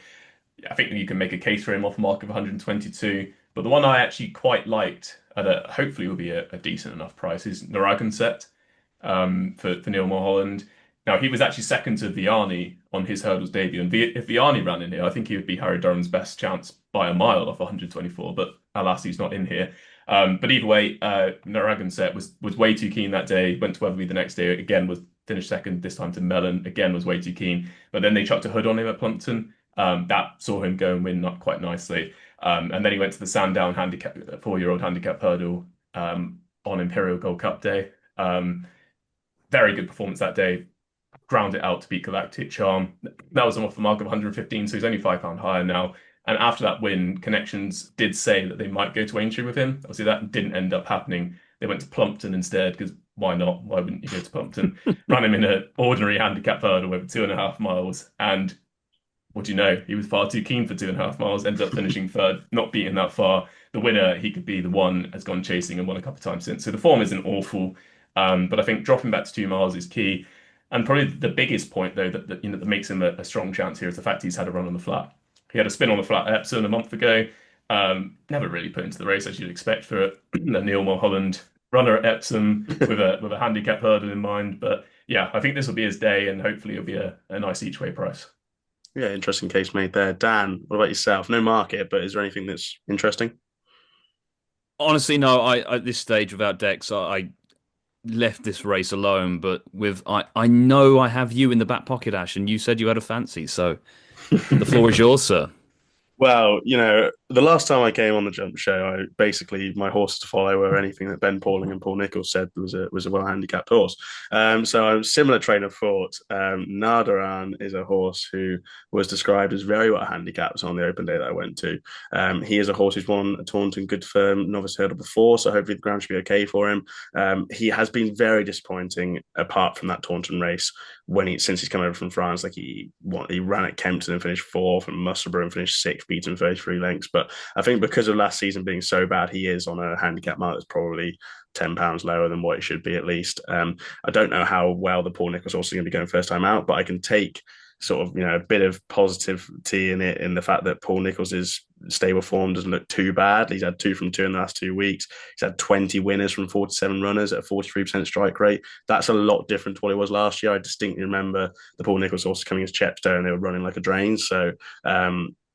I think you can make a case for him off a mark of 122. But the one I actually quite liked, that hopefully will be a decent enough price, is Narragansett for Neil Mulholland. Now, he was actually second to Vianney on his hurdles debut. And if Vianney ran in here, I think he would be Harry Durham's best chance by a mile off 124. But alas, he's not in here. But either way, Narragansett was way too keen that day, went to Weatherby the next day, again, was finished second, this time to Mellon, again, was way too keen. But then they chucked a hood on him at Plumpton. That saw him go and win not quite nicely. And then he went to the Sandown handicap, 4-year-old handicap hurdle on Imperial Gold Cup day. Very good performance that day. Ground it out to beat Galactic Charm. That was off the mark of 115, so he's only £5 higher now. And after that win, Connections did say that they might go to Aintree with him. Obviously, that didn't end up happening. They went to Plumpton instead, because why not? Why wouldn't you go to Plumpton? Ran him in an ordinary handicap hurdle over 2.5 miles. And what do you know? He was far too keen for 2.5 miles, ended up finishing third, not beating that far. The winner, he could be the one, has gone chasing and won a couple of times since. So the form isn't awful. But I think dropping back to 2 miles is key. And probably the biggest point, though, that makes him a strong chance here is the fact he's had a run on the flat. He had a spin on the flat at Epsom a month ago. Never really put into the race as you'd expect for a Neil Mulholland runner at Epsom with a handicap hurdle in mind. But yeah, I think this will be his day, and hopefully it'll be a nice each way price. Yeah, interesting case made there. Dan, what about yourself? No market, but is there anything that's interesting? Honestly, no. I at this stage without Dex, I left this race alone. But I know I have you in the back pocket, Ash, and you said you had a fancy, so the floor is yours, sir. Well, the last time I came on the jump show, my horses to follow were anything that Ben Pauling and Paul Nicholls said was a well handicapped horse. So I'm a similar train of thought. Nardaran is a horse who was described as very well handicapped on the open day that I went to. He is a horse who's won a Taunton Good Firm novice hurdle before, so hopefully the ground should be okay for him. He has been very disappointing apart from that Taunton race since he's come over from France. Like he ran at Kempton and finished fourth, and Musselburgh and finished sixth, beaten 33 lengths. But I think because of last season being so bad, he is on a handicap mark that's probably £10 lower than what it should be at least. I don't know how well the Paul Nicholls also going to be going first time out, but I can take sort of a bit of positivity in it, in the fact that Paul Nicholls' stable form doesn't look too bad. He's had 2 from 2 in the last 2 weeks. He's had 20 winners from 47 runners at a 43% strike rate. That's a lot different to what it was last year. I distinctly remember the Paul Nicholls horses coming as Chepstow and they were running like a drain. So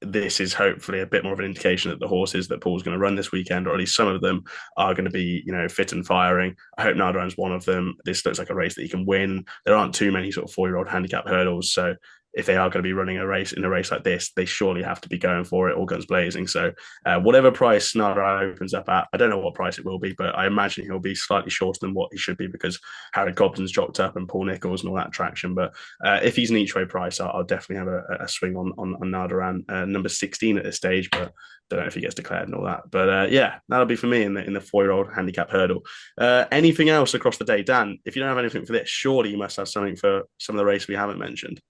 this is hopefully a bit more of an indication that the horses that Paul's going to run this weekend, or at least some of them, are going to be, fit and firing. I hope Nardaran's one of them. This looks like a race that he can win. There aren't too many sort of 4-year-old handicap hurdles, so if they are going to be running a race like this, they surely have to be going for it, all guns blazing. So whatever price Snarder opens up at, I don't know what price it will be, but I imagine he'll be slightly shorter than what he should be because Harry Cobden's jocked up and Paul Nicholls and all that traction. But if he's an each way price, I'll definitely have a swing on Nardaran, number 16 at this stage, but don't know if he gets declared and all that. But yeah, that'll be for me in the 4-year-old handicap hurdle. Anything else across the day, Dan? If you don't have anything for this, surely you must have something for some of the race we haven't mentioned.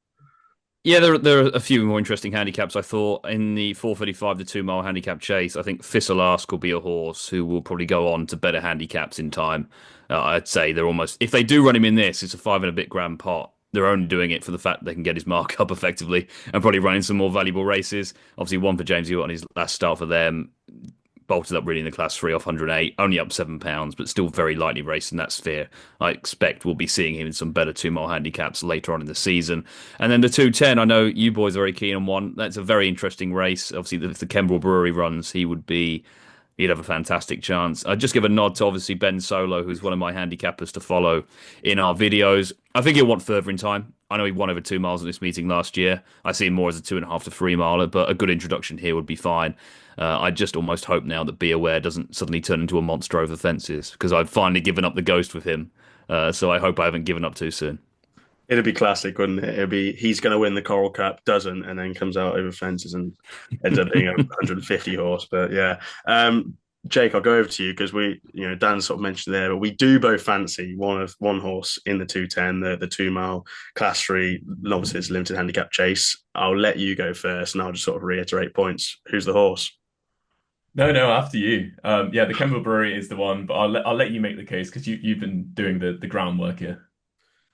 Yeah, there are a few more interesting handicaps. I thought in the 4:35 to 2 mile handicap chase, I think Thistleask will be a horse who will probably go on to better handicaps in time. I'd say they're almost, if they do run him in this, it's a 5 and a bit grand pot. They're only doing it for the fact they can get his mark up effectively and probably running some more valuable races. Obviously, one for James Hewitt on his last start for them. Bolted up really in the class 3 off 108, only up £7, but still very lightly raced in that sphere. I expect we'll be seeing him in some better 2 mile handicaps later on in the season. And then the 210, I know you boys are very keen on one. That's a very interesting race. Obviously, if the Kembrell Brewery runs, he'd have a fantastic chance. I'd just give a nod to obviously Ben Solo, who's one of my handicappers to follow in our videos. I think he'll want further in time. I know he won over 2 miles at this meeting last year. I see him more as a 2.5 to 3 miler, but a good introduction here would be fine. I just almost hope now that Be Aware doesn't suddenly turn into a monster over fences because I've finally given up the ghost with him. So I hope I haven't given up too soon. It'd be classic, wouldn't it? It'd be he's going to win the Coral Cup, doesn't, and then comes out over fences and ends up being a 150 horse. But yeah, Jake, I'll go over to you because Dan sort of mentioned there, but we do both fancy one horse in the 210, the 2 mile class 3 novices limited handicap chase. I'll let you go first, and I'll just sort of reiterate points. Who's the horse? No, no, after you. Yeah, the Kemble Brewery is the one, but I'll let you make the case because you've been doing the groundwork here.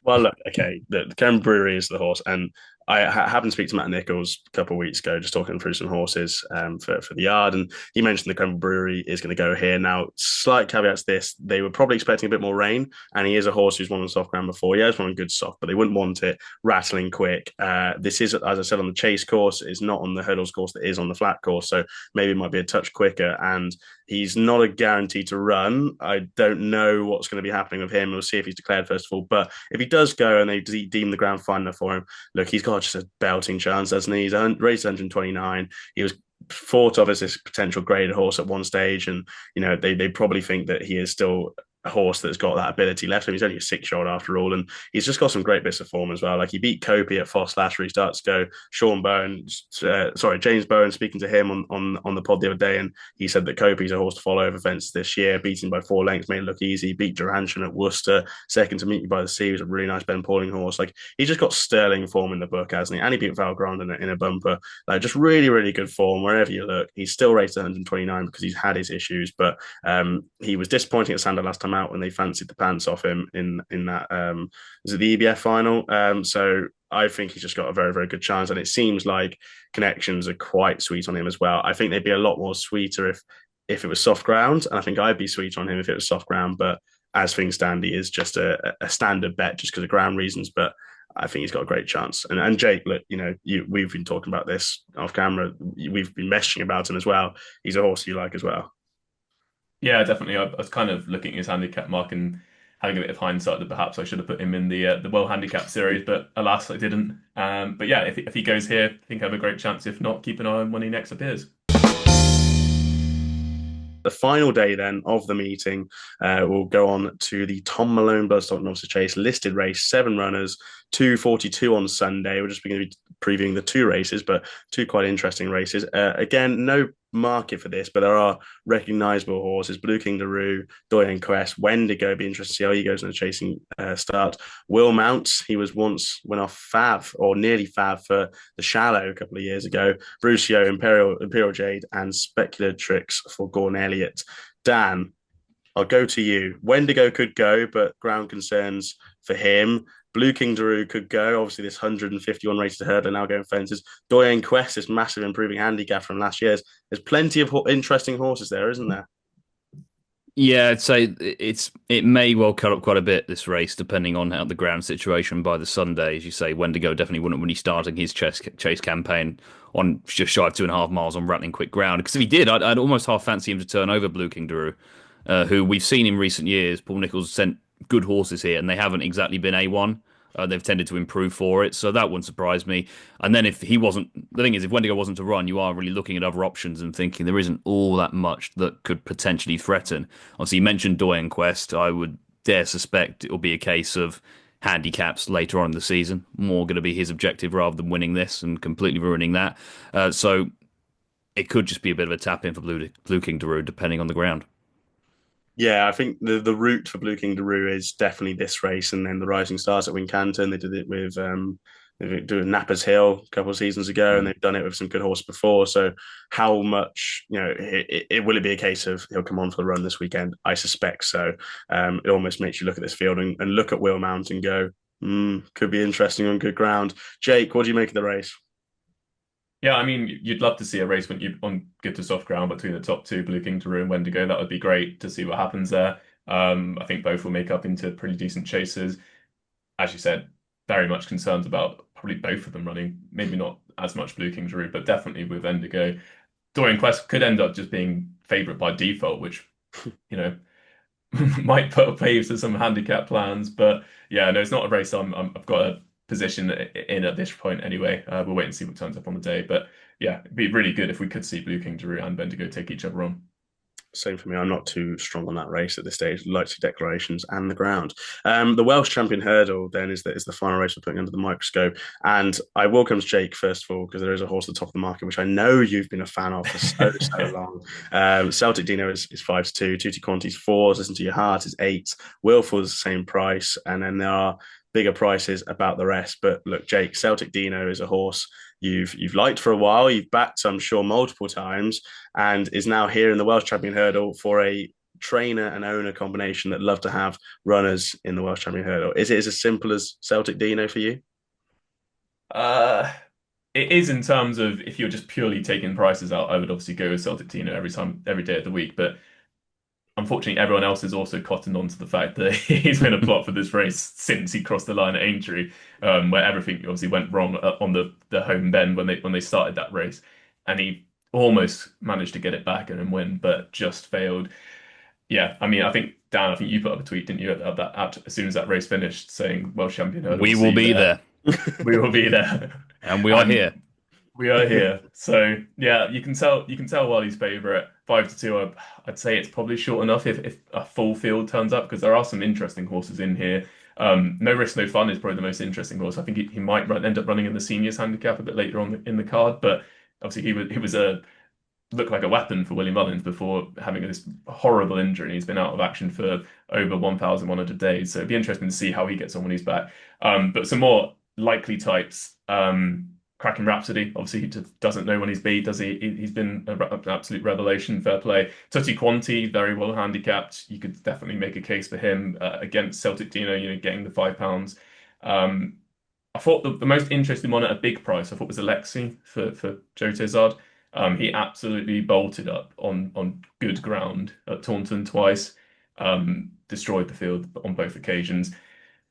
Well, look, okay, the Cairn Brewery is the horse, and I happened to speak to Matt Nichols a couple of weeks ago, just talking through some horses for the yard, and he mentioned the Cairn Brewery is going to go here. Now, slight caveats to this, they were probably expecting a bit more rain, and he is a horse who's won on soft ground before. He has won on good soft, but they wouldn't want it rattling quick. This is, as I said, on the chase course. It's not on the hurdles course that is on the flat course, so maybe it might be a touch quicker, and he's not a guarantee to run. I don't know what's going to be happening with him. We'll see if he's declared first of all. But if he does go and they deem the ground fine enough for him, look, he's got just a belting chance, doesn't he? He's raised 129. He was thought of as this potential graded horse at one stage, and they probably think that he is still a horse that's got that ability left him. He's only a 6-year-old after all, and he's just got some great bits of form as well. Like he beat Copy at Foss last year. He starts to go. James Bowen, speaking to him on the pod the other day, and he said that Copy's a horse to follow over fences this year. Beating by 4 lengths made it look easy. Beat Johansson at Worcester, second to Meet You by the Sea. Was a really nice Ben Pauling horse. Like he's just got sterling form in the book, hasn't he? And he beat Valgrand in a bumper. Like just really, really good form wherever you look. He's still rated 129 because he's had his issues, but he was disappointing at Sander last time out when they fancied the pants off him in that is it the EBF final. So I think he's just got a very, very good chance, and it seems like connections are quite sweet on him as well. I think they'd be a lot more sweeter if it was soft ground, and I think I'd be sweeter on him if it was soft ground. But as things stand, he is just a standard bet just because of ground reasons. But I think he's got a great chance. And Jake, look, we've been talking about this off camera. We've been messaging about him as well. He's a horse you like as well. Yeah, definitely. I was kind of looking at his handicap mark, and having a bit of hindsight that perhaps I should have put him in the World Handicap Series, but alas, I didn't. But yeah, if he goes here, I think I have a great chance. If not, keep an eye on when he next appears. The final day then of the meeting will go on to the Tom Malone Bloodstock Novice Chase listed race, 7 runners, 2:42 on Sunday. We're just going to be previewing the 2 races, but 2 quite interesting races. Again, no market for this, but there are recognisable horses: Blue King Daru, Doyen Quest, Wendigo. Be interested to see how he goes in the chasing start. Will Mounts, he was once went off Fav or nearly Fav for the Shallow a couple of years ago. Brucio, Imperial Jade, and Speculatrix for Gordon Elliott. Dan, I'll go to you. Wendigo could go, but ground concerns for him. Blue King Daru could go. Obviously, this 151 races to hurdle now going fences. Doyen Quest, this massive improving handicap from last year's. There's plenty of interesting horses there, isn't there? Yeah, I'd say it may well cut up quite a bit this race, depending on how the ground situation by the Sunday. As you say, Wendigo definitely wouldn't when he's starting his chase campaign on just shy of 2.5 miles on rattling quick ground. Because if he did, I'd almost half fancy him to turn over Blue King Daru, who we've seen in recent years. Paul Nicholls sent good horses here, and they haven't exactly been A1. They've tended to improve for it, so that wouldn't surprise me. And then if he wasn't, the thing is, if Wendigo wasn't to run, you are really looking at other options and thinking there isn't all that much that could potentially threaten. Obviously, you mentioned Doyen Quest. I would dare suspect it will be a case of handicaps later on in the season. More going to be his objective rather than winning this and completely ruining that. So it could just be a bit of a tap in for Blue King Daru, depending on the ground. Yeah, I think the route for Blue King Daru is definitely this race, and then the Rising Stars at Wincanton. They did it with they did Nappers Hill a couple of seasons ago, and they've done it with some good horse before. So, how much will it be a case of he'll come on for the run this weekend? I suspect so. It almost makes you look at this field and look at Will Mount and go, could be interesting on good ground. Jake, what do you make of the race? Yeah, I mean, you'd love to see a race when you on good to soft ground between the top 2, Blue King Daru and Wendigo. That would be great to see what happens there. I think both will make up into pretty decent chases. As you said, very much concerned about probably both of them running. Maybe not as much Blue King Daru, but definitely with Wendigo. Dorian Quest could end up just being favourite by default, which, you know, might put a pave to some handicap plans. But yeah, no, it's not a race I've got a position in at this point anyway. We'll wait and see what turns up on the day. But yeah, it'd be really good if we could see Blue King Daru and Bendigo take each other on. Same for me. I'm not too strong on that race at this stage. Like to see declarations and the ground. The Welsh Champion Hurdle then is the final race we're putting under the microscope. And I welcome Jake first of all because there is a horse at the top of the market which I know you've been a fan of for so long. Celtic Dino is 5-2, Tutti Quanti's 4, Listen to Your Heart is 8, Wilful's the same price, and then there are bigger prices about the rest. But look, Jake, Celtic Dino is a horse you've liked for a while, you've backed, I'm sure, multiple times, and is now here in the Welsh Champion Hurdle for a trainer and owner combination that love to have runners in the Welsh Champion Hurdle. Is it as simple as Celtic Dino for you? Uh, it is in terms of if you're just purely taking prices out, I would obviously go with Celtic Tino every day of the week. But unfortunately, everyone else has also cottoned on to the fact that he's been a plot for this race since he crossed the line at Aintree, where everything obviously went wrong on the home bend when they started that race, and he almost managed to get it back and win, but just failed. Yeah, I mean, I think Dan, I think you put up a tweet, didn't you, as soon as that race finished, saying Welsh champion hurdle. We will be there. We will be there, and we are here. We are here. So yeah, you can tell while he's favourite 5-2. I'd say it's probably short enough if a full field turns up because there are some interesting horses in here. No Risk No Fun is probably the most interesting horse. I think he might end up running in the seniors handicap a bit later on in the card, but obviously he was a looked like a weapon for Willie Mullins before having this horrible injury. He's been out of action for over 1,100 days, so it'd be interesting to see how he gets on when he's back. But some more likely types. Cracking Rhapsody, obviously he doesn't know when he's beat, does he? He's been an absolute revelation, fair play. Tutti Quanti, very well handicapped. You could definitely make a case for him against Celtic Dino, getting the £5. I thought the most interesting one at a big price, I thought was Alexi for Joe Tizard. He absolutely bolted up on good ground at Taunton twice, destroyed the field on both occasions.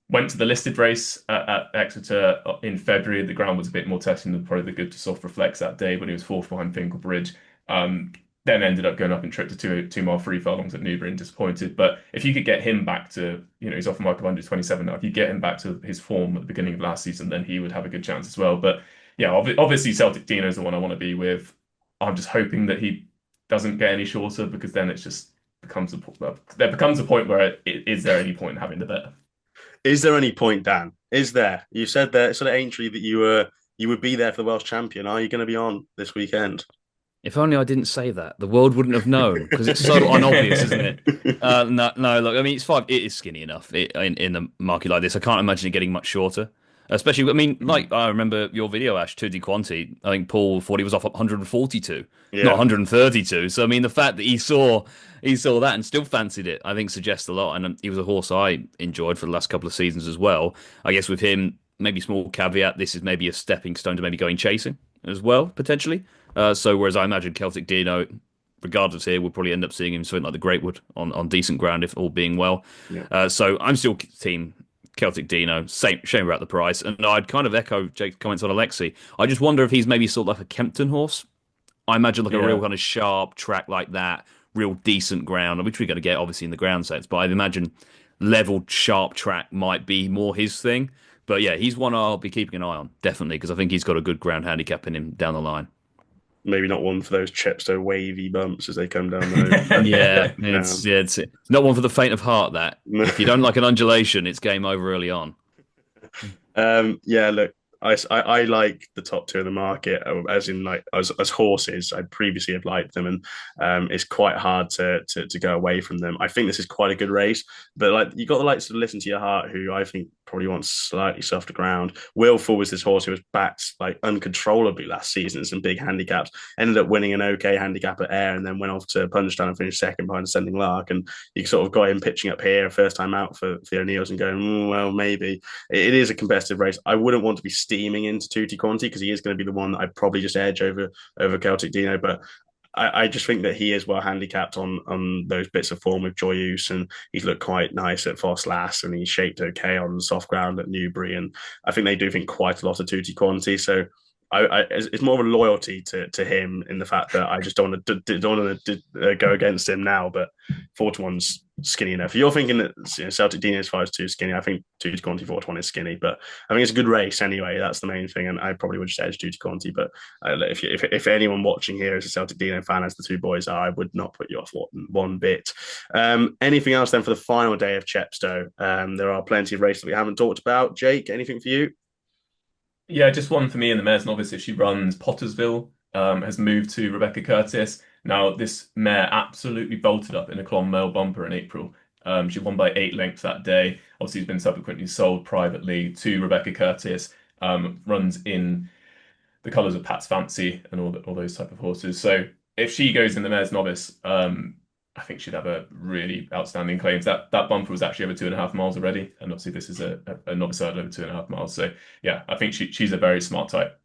Went to the listed race at Exeter in February. The ground was a bit more testing than probably the good to soft reflects that day, but he was fourth behind Finkelbridge. then ended up going up in trip to 2 mile free furlongs at Newbury and disappointed. But if you could get him back to, he's off a mark of 127 now. If you get him back to his form at the beginning of last season, then he would have a good chance as well. But yeah, obviously Celtic Dino is the one I want to be with. I'm just hoping that he doesn't get any shorter, because then it just there becomes a point where is there any point in having the bet? Is there any point, Dan? Is there? You said there sort of Aintree that you would be there for the Welsh champion. Are you going to be on this weekend? If only I didn't say that. The world wouldn't have known, because it's so unobvious, isn't it? No, no. Look, I mean, it's fine. It is skinny enough in a market like this. I can't imagine it getting much shorter. Especially, I mean, like I remember your video, Ash, Tutti Quanti. I think Paul thought he was off at 142, not 132. So I mean, the fact that he saw that and still fancied it, I think suggests a lot. And he was a horse I enjoyed for the last couple of seasons as well. I guess with him, maybe small caveat, this is maybe a stepping stone to maybe going chasing as well, potentially. So whereas I imagine Celtic Dino, regardless here, we'll probably end up seeing him something like the Greatwood on decent ground, if all being well. Yeah. So I'm still team Celtic Dino. Shame about the price. And I'd kind of echo Jake's comments on Alexi. I just wonder if he's maybe sort of like a Kempton horse. I imagine like a real kind of sharp track like that, real decent ground, which we're going to get obviously in the ground sets. But I'd imagine leveled, sharp track might be more his thing. But yeah, he's one I'll be keeping an eye on, definitely, because I think he's got a good ground handicap in him down the line. Maybe not one for those Chepstow wavy bumps as they come down the it's not one for the faint of heart, that. If you don't like an undulation, it's game over early on. Look, I like the top two in the market, as in like as horses. I previously have liked them, and it's quite hard to go away from them. I think this is quite a good race, but like you got the likes to listen to your heart, who I think probably wants slightly softer ground. Willful was this horse who was backed like uncontrollably last season in some big handicaps, ended up winning an okay handicap at Ayr, and then went off to Punchestown and finished second behind Ascending Lark. And you sort of got him pitching up here, first time out for Theo Neils, and going, well, maybe it is a competitive race. I wouldn't want to be steaming into Tutti Quanti, because he is going to be the one that I'd probably just edge over Celtic Dino, but I just think that he is well handicapped on those bits of form with Joyeuse, and he's looked quite nice at Foss Lass, and he's shaped okay on soft ground at Newbury, and I think they do think quite a lot of Tutti Quanti. So it's more of a loyalty to him, in the fact that I just don't want to go against him now. But 4-1's skinny enough. If you're thinking that Celtic Dino's 5 is too skinny, I think Tutti Quanti 4-1 is skinny. But I think it's a good race anyway. That's the main thing, and I probably would just edge Tutti Quanti. But if anyone watching here is a Celtic Dino fan, as the two boys are, I would not put you off one bit. Anything else then for the final day of Chepstow? There are plenty of races that we haven't talked about. Jake, anything for you? Yeah, just one for me in the mare's novice. She runs Pottersville, has moved to Rebecca Curtis. Now, this mare absolutely bolted up in a Clonmel bumper in April. She won by 8 lengths that day. Obviously, has been subsequently sold privately to Rebecca Curtis. Runs in the colours of Pat's Fancy and all those type of horses. So if she goes in the mare's novice, I think she'd have a really outstanding claims. That bumper was actually over 2.5 miles already, and obviously this is a novice hurdle over 2.5 miles. So yeah, I think she's a very smart type.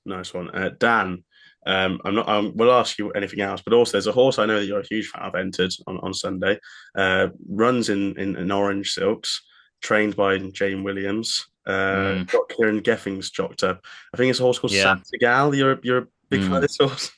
Nice one, Dan. We'll ask you anything else, but also there's a horse I know that you're a huge fan of, entered on Sunday. Runs in orange silks, trained by Jane Williams. Got Kieran Geffings jocked up. I think it's a horse called Satsigal. You're a big fan of this horse.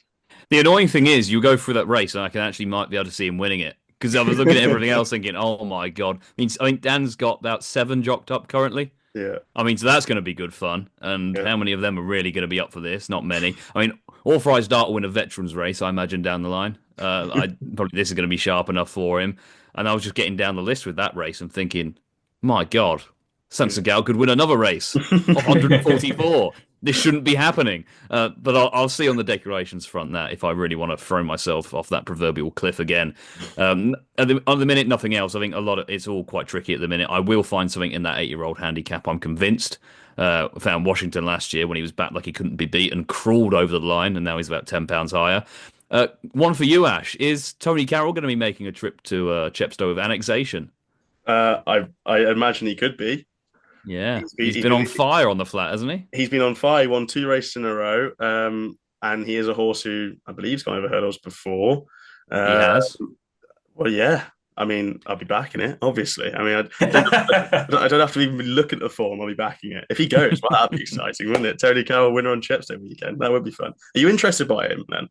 The annoying thing is, you go through that race, and I can actually might be able to see him winning it, because I was looking at everything else, thinking, "Oh my god!" I think Dan's got about 7 jocked up currently. Yeah. I mean, so that's going to be good fun. And how many of them are really going to be up for this? Not many. I mean, Authorised Dart will win a veterans race, I imagine, down the line. Probably this is going to be sharp enough for him. And I was just getting down the list with that race and thinking, my God, Sansagal could win another race of 144. This shouldn't be happening. But I'll see on the decorations front that if I really want to throw myself off that proverbial cliff again. At the minute, nothing else. I think it's all quite tricky at the minute. I will find something in that 8-year-old handicap, I'm convinced. Found Washington last year when he was back like he couldn't be beaten, crawled over the line, and now he's about £10 higher. One for you, Ash. Is Tony Carroll going to be making a trip to Chepstow with annexation? I imagine he could be. Yeah, he's been on fire on the flat, hasn't he? He's been on fire. He won 2 races in a row, and he is a horse who I believe has gone over hurdles before. He has. Well, yeah. I mean, I'll be backing it, obviously. I mean, I don't have to even look at the form. I'll be backing it. If he goes, well, that'd be exciting, wouldn't it? Tony Carroll winner on Chepstow weekend. That would be fun. Are you interested by him, then?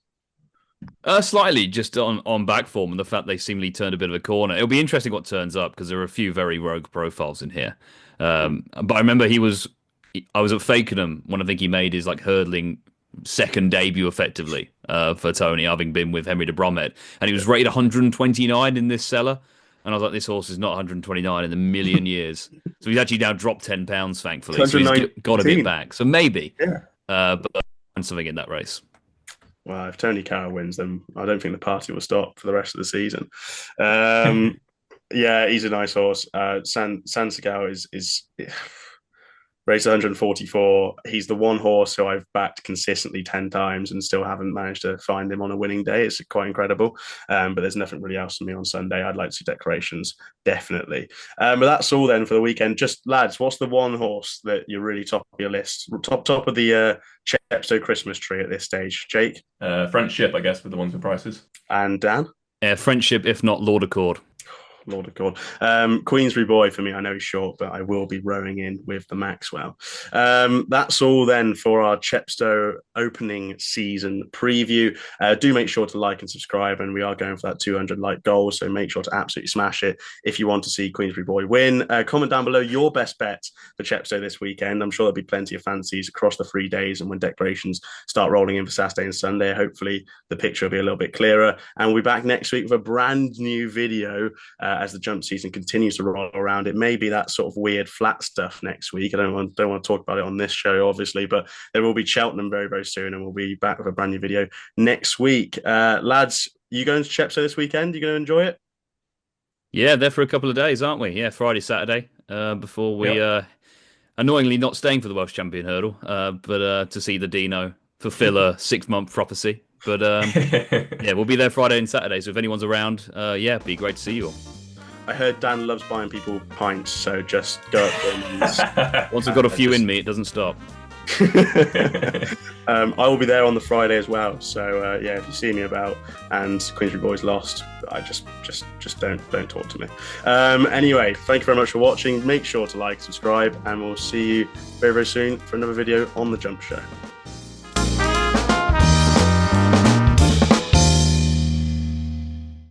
Slightly, just on back form and the fact they seemingly turned a bit of a corner. It'll be interesting what turns up because there are a few very rogue profiles in here. But I remember I was at Fakenham when I think he made his like hurdling second debut effectively for Tony, having been with Henry de Bromhead, and he was rated 129 in this cellar. And I was like, this horse is not 129 in a million years. So he's actually now dropped 10 pounds, thankfully. So he's got a bit back. So maybe, Yeah. but find something in that race. Well, if Tony Carroll wins, then I don't think the party will stop for the rest of the season. Yeah, he's a nice horse. San Segal is race 144. He's the one horse who I've backed consistently 10 times and still haven't managed to find him on a winning day. It's quite incredible. But there's nothing really else for me on Sunday. I'd like to see decorations, definitely. But that's all then for the weekend. Just lads, what's the one horse that you're really top of your list? Top of the Chepstow Christmas tree at this stage? Jake? Friendship, I guess, with the ones with prices. And Dan? Friendship, if not Lord Accord. Lord of God. Queensbury Boy for me. I know he's short, but I will be rowing in with the Maxwell. That's all then for our Chepstow opening season preview. Do make sure to like and subscribe, and we are going for that 200 like goal, so make sure to absolutely smash it if you want to see Queensbury Boy win. Comment down below your best bet for Chepstow this weekend. I'm sure there'll be plenty of fancies across the 3 days, and when decorations start rolling in for Saturday and Sunday, hopefully the picture will be a little bit clearer. And we'll be back next week with a brand new video as the jump season continues to roll around. It may be that sort of weird flat stuff next week. I don't want to talk about it on this show, obviously, but there will be Cheltenham very, very soon, and we'll be back with a brand new video next week. Lads, you going to Chepstow this weekend? You going to enjoy it? Yeah, there for a couple of days, aren't we? Yeah, Friday, Saturday, before we annoyingly not staying for the Welsh Champion Hurdle, but to see the Dino fulfill a 6-month prophecy. But yeah, we'll be there Friday and Saturday. So if anyone's around, yeah, it'd be great to see you all. I heard Dan loves buying people pints, so just go up there. Once I've got a few in me, it doesn't stop. I will be there on the Friday as well. So yeah, if you see me about and Queensbury Boys lost, I just don't talk to me. Anyway, thank you very much for watching. Make sure to like, subscribe, and we'll see you very, very soon for another video on the Jump Show.